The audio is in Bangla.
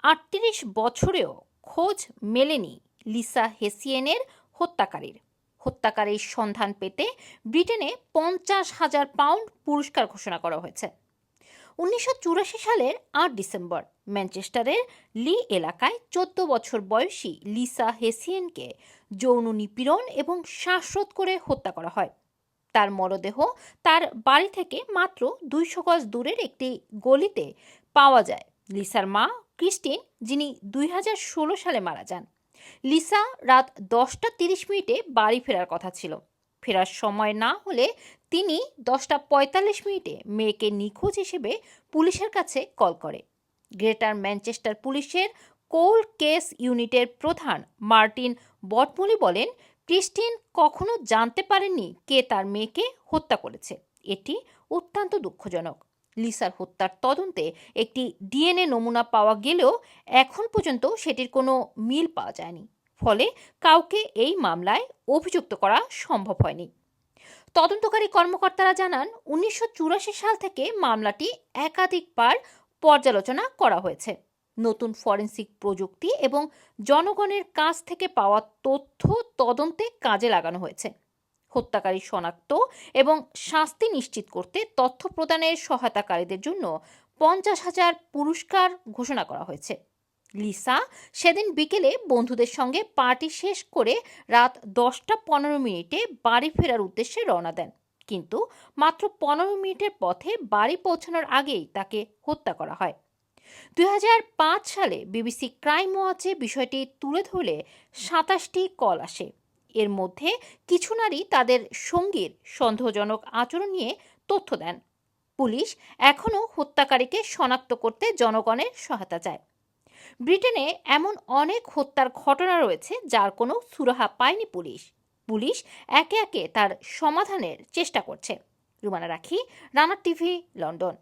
৩৮ বছরেও খোঁজ মেলেনি লিসা হেসিয়েনের হত্যাকারীর। হত্যাকারীর সন্ধান পেতে ব্রিটেনে ৫০,০০০ পাউন্ড পুরস্কার ঘোষণা করা হয়েছে। ১৯৮৪ সালের ৮ ডিসেম্বর ম্যানচেস্টারের লি এলাকায় ১৪ বছর বয়সী লিসা হেসিয়েনকে যৌন নিপীড়ন এবং শ্বাসরোধ করে হত্যা করা হয়। তার মরদেহ তার বাড়ি থেকে মাত্র ২০০ গজ দূরের একটি গলিতে পাওয়া যায়। লিসার মা ক্রিস্টিন, যিনি ২০১৬ সালে মারা যান। লিসা রাত ১০টা ৩০ মিনিটে বাড়ি ফেরার কথা ছিল। ফেরার সময় না হলে তিনি ১০টা ৪৫ মিনিটে মেয়েকে নিখোঁজ হিসেবে পুলিশের কাছে কল করে। গ্রেটার ম্যানচেস্টার পুলিশের কোল্ড কেস ইউনিটের প্রধান মার্টিন বটমলি বলেন, ক্রিস্টিন কখনো জানতে পারেননি কে তার মেয়েকে হত্যা করেছে। এটি অত্যন্ত দুঃখজনক। লিসার হত্যার তদন্তে একটি ডিএনএ নমুনা পাওয়া গেলেও এখন পর্যন্ত সেটির কোনো মিল পাওয়া যায়নি। ফলে কাউকে এই মামলায় অভিযুক্ত করা সম্ভব হয়নি। তদন্তকারী কর্মকর্তারা জানান, ১৯৮৪ সাল থেকে মামলাটি একাধিকবার পর্যালোচনা করা হয়েছে। নতুন ফরেনসিক প্রযুক্তি এবং জনগণের কাছ থেকে পাওয়া তথ্য তদন্তে কাজে লাগানো হয়েছে। হত্যাকারী শনাক্ত এবং শাস্তি নিশ্চিত করতে তথ্য প্রদানের সহায়তাকারীদের জন্য ৫০,০০০ পুরস্কার ঘোষণা করা হয়েছে। লিসা সেদিন বিকেলে বন্ধুদের সঙ্গে পার্টি শেষ করে রাত ১০টা ১৫ মিনিটে বাড়ি ফেরার উদ্দেশ্যে রওনা দেন, কিন্তু মাত্র ১৫ মিনিটের পথে বাড়ি পৌঁছানোর আগেই তাকে হত্যা করা হয়। ২০০৫ সালে বিবিসি ক্রাইম ওয়াচে বিষয়টি তুলে ধরলে ২৭টি কল আসে। এর মধ্যে কিছু নারী তাদের সঙ্গীর সন্দেহজনক আচরণ নিয়ে তথ্য দেন। পুলিশ এখনও হত্যাকারীকে শনাক্ত করতে জনগণের সহায়তা চায়। ব্রিটেনে এমন অনেক হত্যার ঘটনা রয়েছে যার কোনো সুরাহা পায়নি পুলিশ একে একে তার সমাধানের চেষ্টা করছে। রুমানা রাখি, রানা টিভি, লন্ডন।